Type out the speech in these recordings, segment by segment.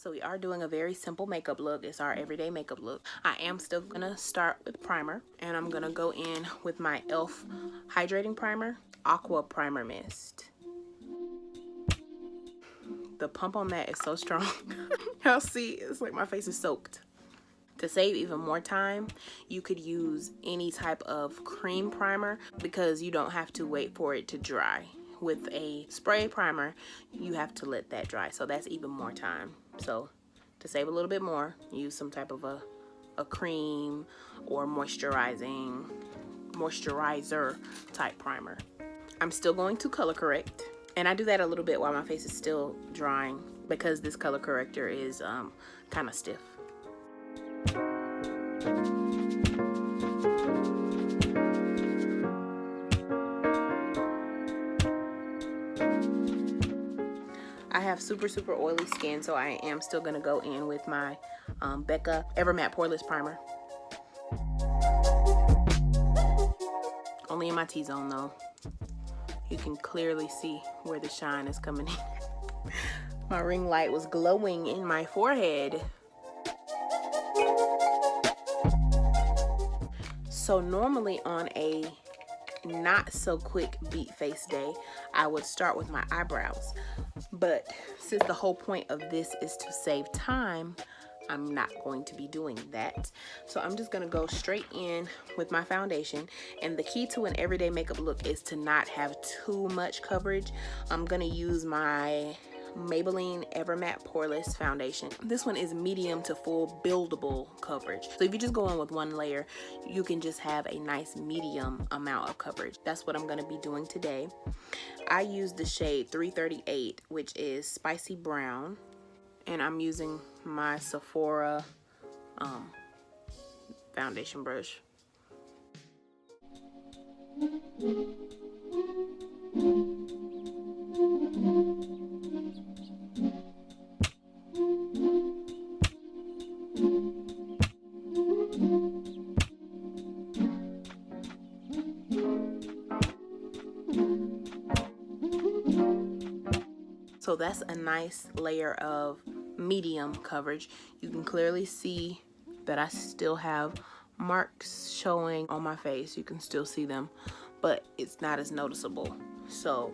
So we are doing a very simple makeup look. It's our everyday makeup look. I am still gonna start with primer, and I'm gonna go in with my e.l.f. hydrating primer, Aqua Primer Mist. The pump on that is so strong. Y'all see, it's like my face is soaked. To save even more time, you could use any type of cream primer because you don't have to wait for it to dry. With a spray primer, you have to let that dry, so that's even more time. So to save a little bit more, use some type of a cream or moisturizer type primer. I'm still going to color correct, and I do that a little bit while my face is still drying because this color corrector is kind of stiff. I have super oily skin, so I am still gonna go in with my Becca Evermatte Poreless Primer. Only in my T-zone though. You can clearly see where the shine is coming in. My ring light was glowing in my forehead. So normally on a not so quick beat face day, I would start with my eyebrows. But since the whole point of this is to save time, I'm not going to be doing that. So I'm just gonna go straight in with my foundation. And the key to an everyday makeup look is to not have too much coverage. I'm gonna use my Maybelline Evermatte Poreless foundation. This one is medium to full buildable coverage. So if you just go in with one layer, you can just have a nice medium amount of coverage. That's what I'm going to be doing today. I use the shade 338, which is spicy brown, and I'm using my Sephora foundation brush. So that's a nice layer of medium coverage. You can clearly see that I still have marks showing on my face. You can still see them, but it's not as noticeable. So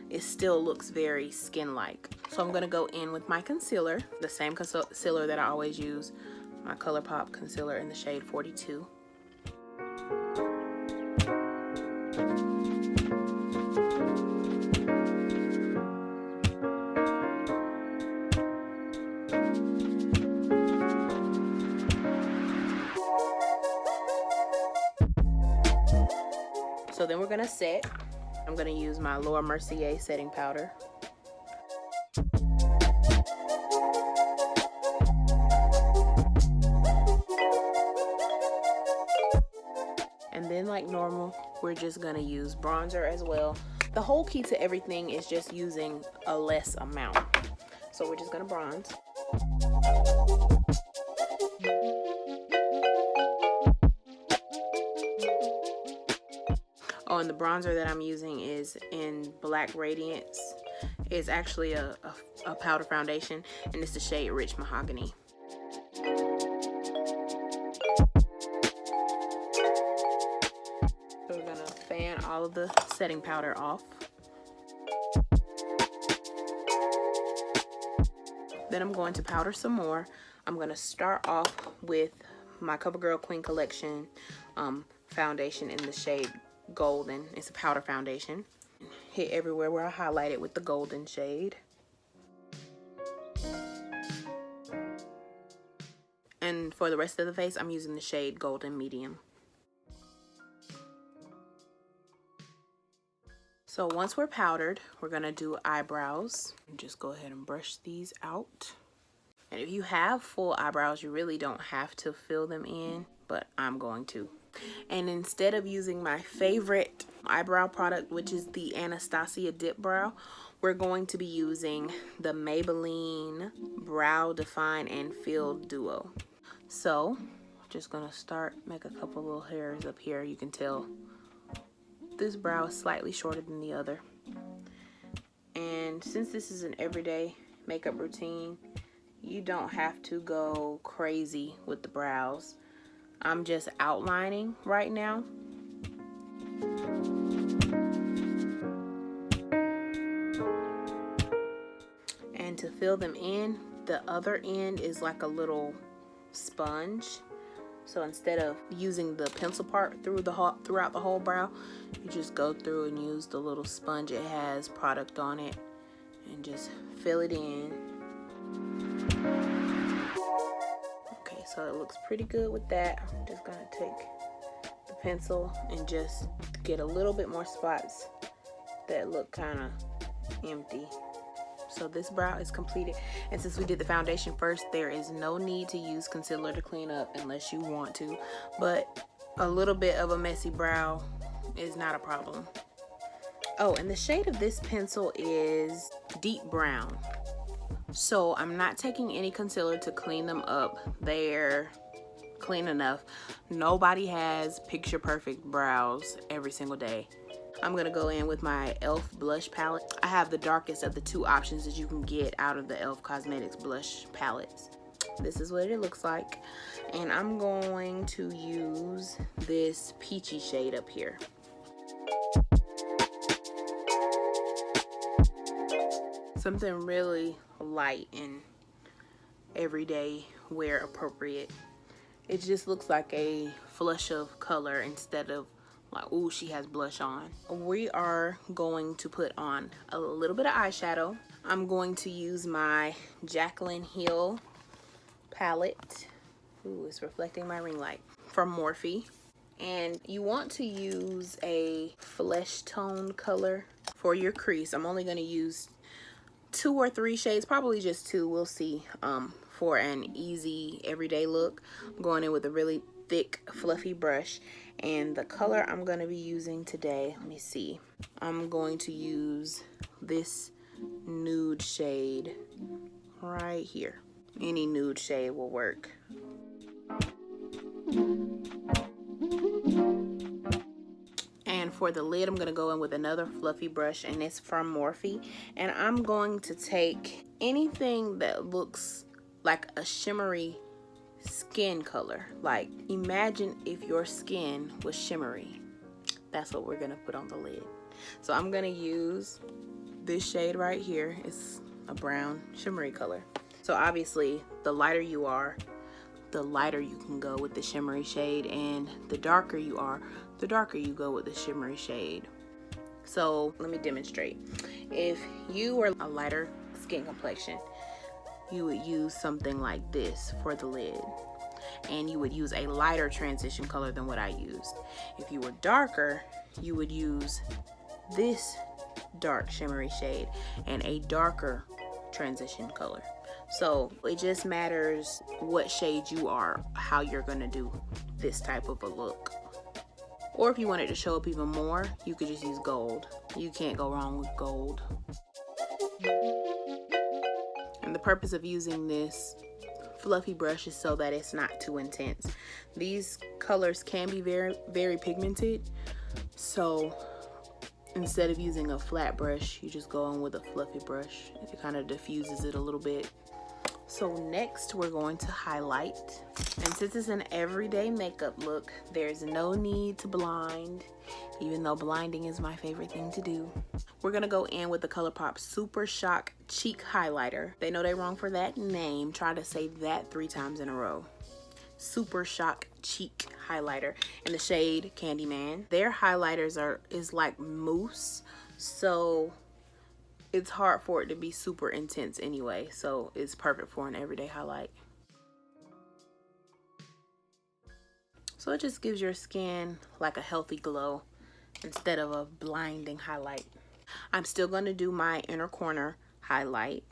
it still looks very skin-like. So I'm gonna go in with my concealer, the same concealer that I always use, my ColourPop concealer in the shade 42. So then we're gonna set. I'm gonna use my Laura Mercier setting powder. And then like normal, we're just gonna use bronzer as well. The whole key to everything is just using a less amount. So we're just gonna bronze. Oh, and the bronzer that I'm using is in Black Radiance. It's actually a powder foundation, and it's the shade Rich Mahogany. So we're gonna fan all of the setting powder off. Then I'm going to powder some more. I'm gonna start off with my CoverGirl Queen Collection foundation in the shade Golden. It's a powder foundation. Hit everywhere where I highlighted with the golden shade. And for the rest of the face, I'm using the shade Golden Medium. So once we're powdered, we're gonna do eyebrows. Just go ahead and brush these out. And if you have full eyebrows, you really don't have to fill them in, but I'm going to. And instead of using my favorite eyebrow product, which is the Anastasia Dip Brow, we're going to be using the Maybelline Brow Define and Fill Duo. So just gonna make a couple little hairs up here. You can tell this brow is slightly shorter than the other. And since this is an everyday makeup routine, you You don't have to go crazy with the brows. I'm just outlining right now. And to fill them in, the other end is like a little sponge. So instead of using the pencil part throughout the whole brow, you just go through and use the little sponge. It has product on it, and just fill it in. Okay, so it looks pretty good with that. I'm just gonna take the pencil and just get a little bit more spots that look kind of empty. So this brow is completed, and since we did the foundation first, there is no need to use concealer to clean up unless you want to, but a little bit of a messy brow is not a problem. Oh, and the shade of this pencil is deep brown, so I'm not taking any concealer to clean them up. They're clean enough. Nobody has picture perfect brows every single day. I'm gonna go in with my e.l.f. blush palette. I have the darkest of the two options that you can get out of the e.l.f. Cosmetics blush palettes. This is what it looks like. And I'm going to use this peachy shade up here. Something really light and everyday wear appropriate. It just looks like a flush of color instead of like, ooh, she has blush on. We are going to put on a little bit of eyeshadow. I'm going to use my Jaclyn Hill palette. Ooh, it's reflecting my ring light, from Morphe. And you want to use a flesh tone color for your crease. I'm only gonna use 2 or 3 shades, probably just 2, we'll see, for an easy everyday look. I'm going in with a really thick fluffy brush, and the color I'm going to be using today, let me see, I'm going to use this nude shade right here. Any nude shade will work. And for the lid, I'm going to go in with another fluffy brush, and it's from Morphe, and I'm going to take anything that looks like a shimmery skin color. Like, imagine if your skin was shimmery. That's what we're gonna put on the lid. So I'm gonna use this shade right here. It's a brown shimmery color. So obviously the lighter you are, the lighter you can go with the shimmery shade, and the darker you are, the darker you go with the shimmery shade. So let me demonstrate. If you were a lighter skin complexion, you would use something like this for the lid, and you would use a lighter transition color than what I used. If you were darker, you would use this dark shimmery shade and a darker transition color. So it just matters what shade you are, how you're gonna do this type of a look. Or if you wanted to show up even more, you could just use gold. You can't go wrong with gold. And the purpose of using this fluffy brush is so that it's not too intense. These colors can be very, very pigmented. So instead of using a flat brush, you just go in with a fluffy brush. It kind of diffuses it a little bit. So next we're going to highlight. And since it's an everyday makeup look, there's no need to blind, even though blinding is my favorite thing to do. We're gonna go in with the ColourPop Super Shock Cheek Highlighter. They know they're wrong for that name. Try to say that 3 times in a row. Super Shock Cheek Highlighter in the shade Candyman. Their highlighters is like mousse, so it's hard for it to be super intense anyway, so it's perfect for an everyday highlight. So it just gives your skin like a healthy glow instead of a blinding highlight. I'm still going to do my inner corner highlight.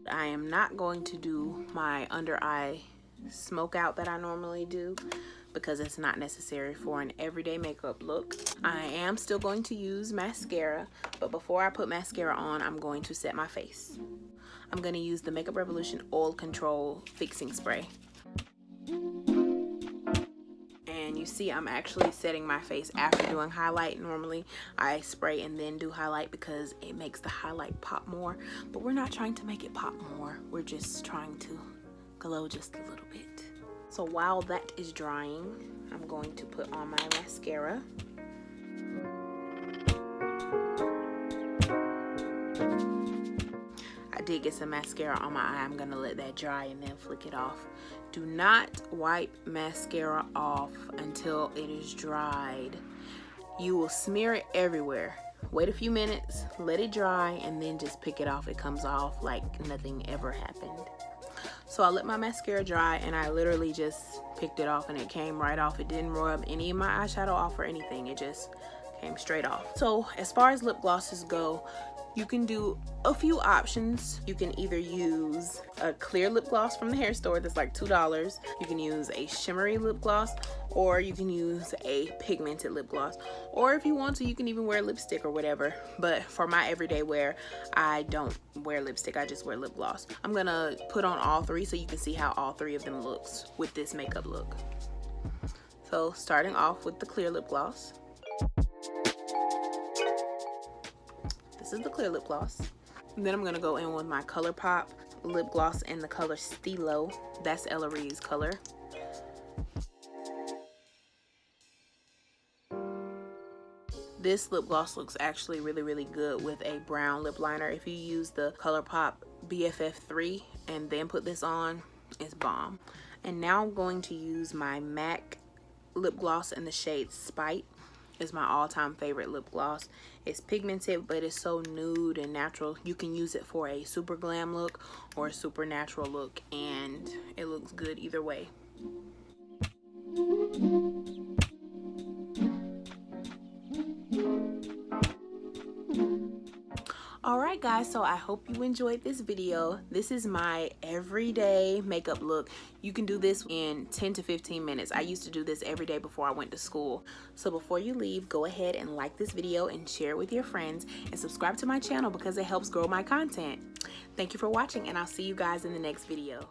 I am not going to do my under eye smoke out that I normally do because it's not necessary for an everyday makeup look. I am still going to use mascara, but before I put mascara on, I'm going to set my face. I'm going to use the Makeup Revolution Oil Control Fixing Spray. And And you see I'm actually setting my face after doing highlight. Normally I spray and then do highlight because it makes the highlight pop more, but we're not trying to make it pop more. We're just trying to glow just a little bit. So while that is drying, I'm going to put on my mascara. I did get some mascara on my eye. I'm gonna let that dry and then flick it off. Do not wipe mascara off until it is dried. You will smear it everywhere. Wait a few minutes, let it dry, and then just pick it off. It comes off like nothing ever happened. So I let my mascara dry and I literally just picked it off and it came right off. It didn't rub any of my eyeshadow off or anything. It just came straight off. So as far as lip glosses go, you can do a few options. You can either use a clear lip gloss from the hair store that's like $2. You can use a shimmery lip gloss, or you can use a pigmented lip gloss. Or if you want to, you can even wear lipstick or whatever. But for my everyday wear, I don't wear lipstick, I just wear lip gloss. I'm gonna put on all three so you can see how all three of them looks with this makeup look. So starting off with the clear lip gloss. This is the clear lip gloss. And then I'm gonna go in with my ColourPop lip gloss in the color Stilo. That's Ella Ree's color. This lip gloss looks actually really good with a brown lip liner. If you use the ColourPop BFF3 and then put this on, it's bomb. And now I'm going to use my MAC lip gloss in the shade Spite. It's my all-time favorite lip gloss. It's pigmented, but it's so nude and natural. You can use it for a super glam look or a super natural look, and it looks good either way. Alright guys, so I hope you enjoyed this video. This is my everyday makeup look. You can do this in 10 to 15 minutes. I used to do this every day before I went to school. So before you leave, go ahead and like this video and share it with your friends and subscribe to my channel because it helps grow my content. Thank you for watching, and I'll see you guys in the next video.